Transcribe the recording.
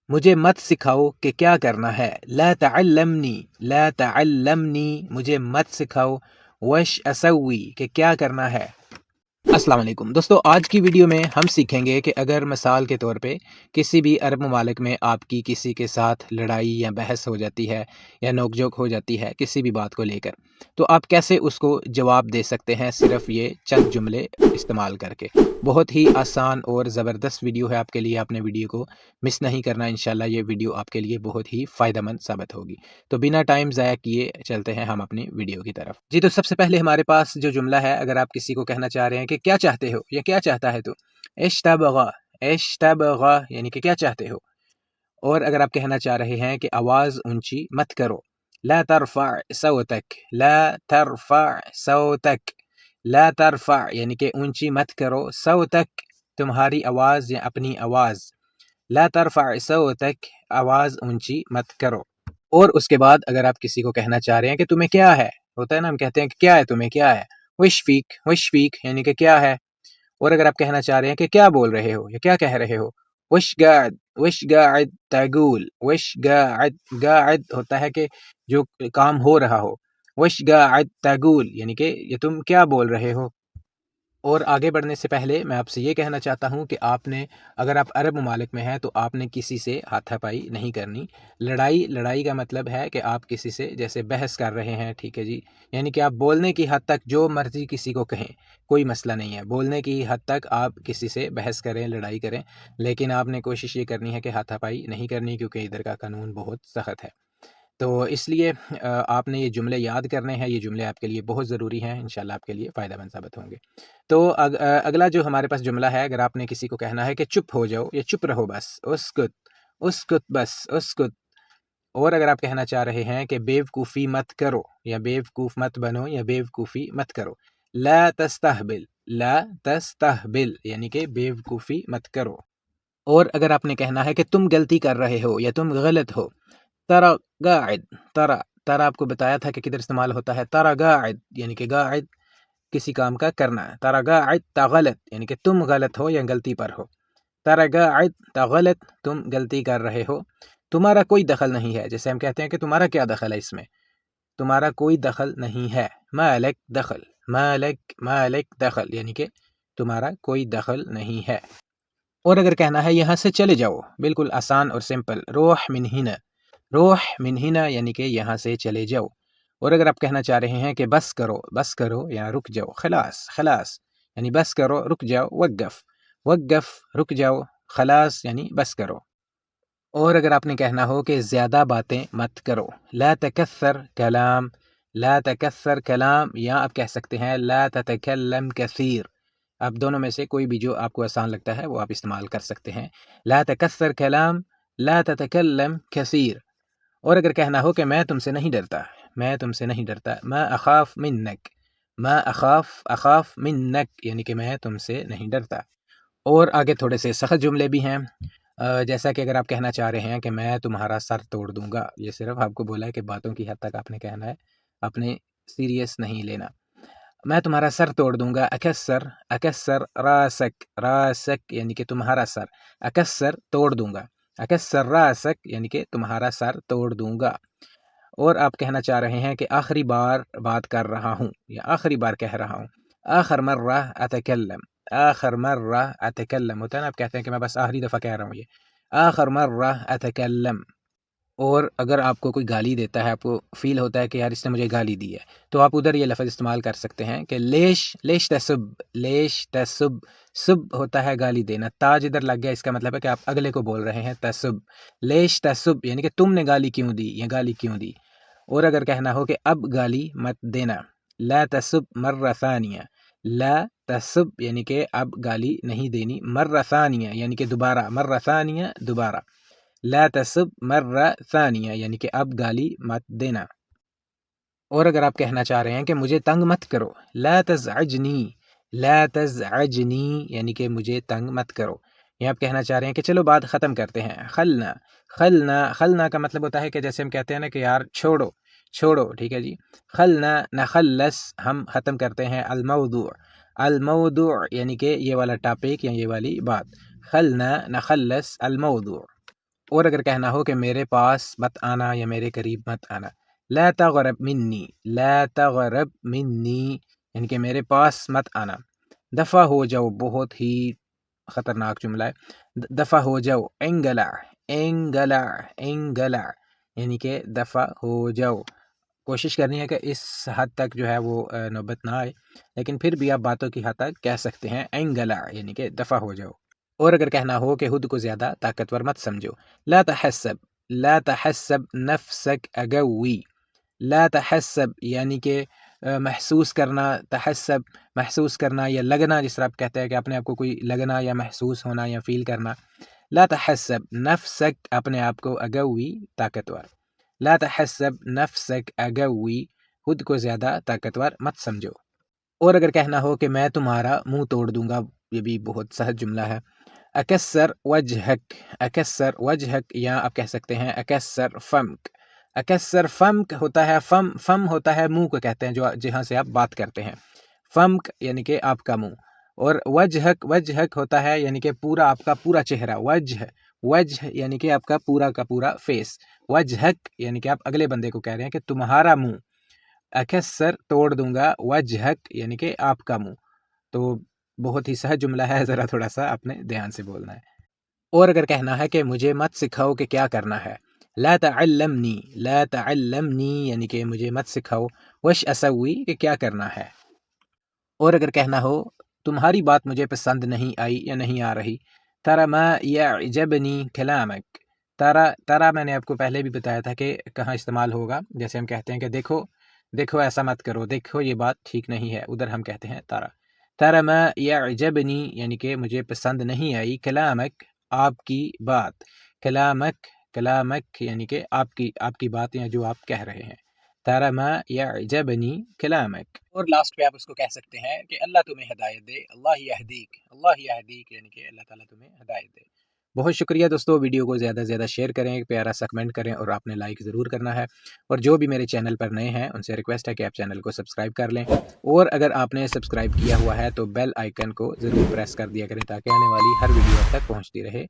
مجھے مت سکھاؤ کہ کیا کرنا ہے، لا تعلمنی مجھے مت سکھاؤ، وش اسوی کہ کیا کرنا ہے۔ السلام علیکم دوستو، آج کی ویڈیو میں ہم سیکھیں گے کہ اگر مثال کے طور پہ کسی بھی عرب ممالک میں آپ کی کسی کے ساتھ لڑائی یا بحث ہو جاتی ہے یا نوک جھوک ہو جاتی ہے کسی بھی بات کو لے کر، تو آپ کیسے اس کو جواب دے سکتے ہیں صرف یہ چند جملے استعمال کر کے۔ بہت ہی آسان اور زبردست ویڈیو ہے آپ کے لیے، آپ نے ویڈیو کو مس نہیں کرنا، انشاءاللہ یہ ویڈیو آپ کے لیے بہت ہی فائدہ مند ثابت ہوگی۔ تو بنا ٹائم ضائع کیے چلتے ہیں ہم اپنی ویڈیو کی طرف۔ جی تو سب سے پہلے ہمارے پاس جو جملہ ہے، اگر آپ کسی کو کہنا چاہ رہے ہیں کہ کیا چاہتے ہو یا کیا چاہتا ہے، تو اشتبغ یعنی کہ کیا چاہتے ہو۔ اور اگر آپ کہنا چاہ رہے ہیں کہ آواز اونچی مت کرو، لا ترفع صوتک، لا ترفع صوتک، لا ترفع یعنی کہ اونچی مت کرو، صوتک تمہاری آواز یا اپنی آواز، لا ترفع صوتک آواز اونچی مت کرو۔ اور اس کے بعد اگر آپ کسی کو کہنا چاہ رہے ہیں کہ تمہیں کیا ہے، ہوتا ہے نا، ہم کہتے ہیں کہ کیا ہے تمہیں، کیا ہے، وش فیک یعنی کہ کیا ہے۔ اور اگر آپ کہنا چاہ رہے ہیں کہ کیا بول رہے ہو یا کیا کہہ رہے ہو، وش قاعد تقول، قاعد ہوتا ہے کہ جو کام ہو رہا ہو، وش قاعد تقول یعنی کہ یہ تم کیا بول رہے ہو۔ اور آگے بڑھنے سے پہلے میں آپ سے یہ کہنا چاہتا ہوں کہ آپ نے، اگر آپ عرب ممالک میں ہیں تو آپ نے کسی سے ہاتھا پائی نہیں کرنی۔ لڑائی کا مطلب ہے کہ آپ کسی سے جیسے بحث کر رہے ہیں، ٹھیک ہے جی، یعنی کہ آپ بولنے کی حد تک جو مرضی کسی کو کہیں، کوئی مسئلہ نہیں ہے، بولنے کی حد تک آپ کسی سے بحث کریں، لڑائی کریں، لیکن آپ نے کوشش یہ کرنی ہے کہ ہاتھا پائی نہیں کرنی، کیونکہ ادھر کا قانون بہت سخت ہے۔ تو اس لیے آپ نے یہ جملے یاد کرنے ہیں، یہ جملے آپ کے لیے بہت ضروری ہیں، انشاءاللہ آپ کے لیے فائدہ مند ثابت ہوں گے۔ تو اگلا جو ہمارے پاس جملہ ہے، اگر آپ نے کسی کو کہنا ہے کہ چپ ہو جاؤ یا چپ رہو بس، اسکت بس اسکت۔ اور اگر آپ کہنا چاہ رہے ہیں کہ بیوقوفی مت کرو یا بیوقوف مت بنو یا بیوقوفی مت کرو، لا تستہبل یعنی کہ بیوقوفی مت کرو۔ اور اگر آپ نے کہنا ہے کہ تم غلطی کر رہے ہو یا تم غلط ہو، ترا قاعد، ترا آپ کو بتایا تھا کہ کدھر استعمال ہوتا ہے، ترا قاعد یعنی کہ قاعد کسی کام کا کرنا ہے، ترا قاعد غلط یعنی کہ تم غلط ہو یا غلطی پر ہو، ترا قاعد غلط تم غلطی کر رہے ہو۔ تمہارا کوئی دخل نہیں ہے، جیسے ہم کہتے ہیں کہ تمہارا کیا دخل ہے اس میں، تمہارا کوئی دخل نہیں ہے، مالک دخل، مالک دخل یعنی کہ تمہارا کوئی دخل نہیں ہے۔ اور اگر کہنا ہے یہاں سے چلے جاؤ، بالکل آسان اور سمپل، روح من ہنا یعنی کہ یہاں سے چلے جاؤ۔ اور اگر آپ کہنا چاہ رہے ہیں کہ بس کرو یا رک جاؤ، خلاص یعنی بس کرو رک جاؤ، وقف رک جاؤ، خلاص یعنی بس کرو۔ اور اگر آپ نے کہنا ہو کہ زیادہ باتیں مت کرو، لا تکثر کلام یا آپ کہہ سکتے ہیں لا تتکلم کثیر، اب دونوں میں سے کوئی بھی جو آپ کو آسان لگتا ہے وہ آپ استعمال کر سکتے ہیں، لا تکثر کلام، لا تتکلم کثیر۔ اور اگر کہنا ہو کہ میں تم سے نہیں ڈرتا، ما اخاف منک یعنی کہ میں تم سے نہیں ڈرتا۔ اور آگے تھوڑے سے سخت جملے بھی ہیں، جیسا کہ اگر آپ کہنا چاہ رہے ہیں کہ میں تمہارا سر توڑ دوں گا، یہ صرف آپ کو بولا ہے کہ باتوں کی حد تک آپ نے کہنا ہے، آپ نے سیریس نہیں لینا۔ میں تمہارا سر توڑ دوں گا، اکسر راسک یعنی کہ تمہارا سر، اکسر توڑ دوں گا، اکسر راسک یعنی کہ تمہارا سر توڑ دوں گا۔ اور آپ کہنا چاہ رہے ہیں کہ آخری بار بات کر رہا ہوں یا آخری بار کہہ رہا ہوں، آخر مرہ اتکلم ہوتا ہے نا، آپ کہتے ہیں کہ میں بس آخری دفعہ کہہ رہا ہوں، یہ آخر مرہ اتکلم۔ اور اگر آپ کو کوئی گالی دیتا ہے، آپ کو فیل ہوتا ہے کہ یار اس نے مجھے گالی دی ہے، تو آپ ادھر یہ لفظ استعمال کر سکتے ہیں کہ لیش تسب، سب ہوتا ہے گالی دینا، تاج ادھر لگ گیا، اس کا مطلب ہے کہ آپ اگلے کو بول رہے ہیں تسب، لیش تسب یعنی کہ تم نے گالی کیوں دی یا گالی کیوں دی۔ اور اگر کہنا ہو کہ اب گالی مت دینا، لا تسب مرہ ثانیہ، لا تسب یعنی کہ اب گالی نہیں دینی، مرہ ثانیہ یعنی کہ دوبارہ، مرہ ثانیہ دوبارہ، لا تسب مرہ ثانیہ یعنی کہ اب گالی مت دینا۔ اور اگر آپ کہنا چاہ رہے ہیں کہ مجھے تنگ مت کرو، لا تزعجنی یعنی کہ مجھے تنگ مت کرو، یا آپ کہنا چاہ رہے ہیں کہ چلو بات ختم کرتے ہیں، خلنا کا مطلب ہوتا ہے کہ جیسے ہم کہتے ہیں نا کہ یار چھوڑو، ٹھیک ہے جی، خلنا نخلص ہم ختم کرتے ہیں، الموضوع یعنی کہ یہ والا ٹاپک یا یہ والی بات، خلنا نخلص الموضوع۔ اور اگر کہنا ہو کہ میرے پاس مت آنا یا میرے قریب مت آنا، لا تغرب منی، لا تغرب منی یعنی کہ میرے پاس مت آنا. دفع ہو جاؤ بہت ہی خطرناک جملہ ہے. دفع ہو جاؤ، انگلع انگلع انگلع یعنی کہ دفع ہو جاؤ. کوشش کرنی ہے کہ اس حد تک جو ہے وہ نوبت نہ آئے، لیکن پھر بھی آپ باتوں کی حد تک کہہ سکتے ہیں انگلع یعنی کہ دفع ہو جاؤ. اور اگر کہنا ہو کہ خود کو زیادہ طاقتور مت سمجھو، لا تحسب، لا تحسب نفسک اگوی. لا تحسب یعنی کہ محسوس کرنا، تحسب محسوس کرنا یا لگنا، جس طرح آپ کہتے ہیں کہ اپنے آپ کو کوئی لگنا یا محسوس ہونا یا فیل کرنا. لا تحسب نفسک اپنے آپ کو، اگوی طاقتور. لا تحسب نفسک اگوی خود کو زیادہ طاقتور مت سمجھو. اور اگر کہنا ہو کہ میں تمہارا منہ توڑ دوں گا، یہ بھی بہت سہج جملہ ہے. اکسر وجہک، اکسر وجہک یا آپ کہہ سکتے ہیں اکسر فمک. اکسر فمک ہوتا ہے، فم ہوتا ہے منہ کو کہتے ہیں جو جہاں سے آپ بات کرتے ہیں. فمک یعنی کہ آپ کا منہ. اور وجہک ہوتا ہے یعنی کہ پورا آپ کا پورا چہرہ. وجہ یعنی کہ آپ کا پورا فیس. وجہک یعنی کہ آپ اگلے بندے کو کہہ رہے ہیں کہ تمہارا منہ. اکسر توڑ دوں گا، وجہک یعنی کہ آپ کا منہ. تو بہت ہی سہج جملہ ہے، ذرا تھوڑا سا آپ نے دھیان سے بولنا ہے. اور اگر کہنا ہے کہ مجھے مت سکھاؤ کہ کیا کرنا ہے، لا تعلمنی، لا تعلمنی یعنی کہ مجھے مت سکھاؤ، وش اسوی کہ کیا کرنا ہے. اور اگر کہنا ہو تمہاری بات مجھے پسند نہیں آئی یا نہیں آ رہی، ترى ما يعجبني كلامك. ترى میں نے آپ کو پہلے بھی بتایا تھا کہ کہاں استعمال ہوگا. جیسے ہم کہتے ہیں کہ دیکھو ایسا مت کرو، دیکھو یہ بات ٹھیک نہیں ہے، ادھر ہم کہتے ہیں ترى ما يعجبني یعنی کہ مجھے پسند نہیں آئی، کلامک آپ کی بات. کلامک یعنی کہ آپ کی بات یا جو آپ کہہ رہے ہیں. ترى ما يعجبني كلامك. اور لاسٹ پہ آپ اس کو کہہ سکتے ہیں کہ اللہ تمہیں ہدایت دے، اللہ یہدیک، اللہ یہدیک یعنی کہ اللہ تعالیٰ تمہیں ہدایت دے. بہت شکریہ دوستو، ویڈیو کو زیادہ سے زیادہ شیئر کریں، ایک پیارا سا کمنٹ کریں اور آپ نے لائک ضرور کرنا ہے. اور جو بھی میرے چینل پر نئے ہیں ان سے ریکویسٹ ہے کہ آپ چینل کو سبسکرائب کر لیں، اور اگر آپ نے سبسکرائب کیا ہوا ہے تو بیل آئیکن کو ضرور پریس کر دیا کریں تاکہ آنے والی ہر ویڈیو آپ تک پہنچتی رہے.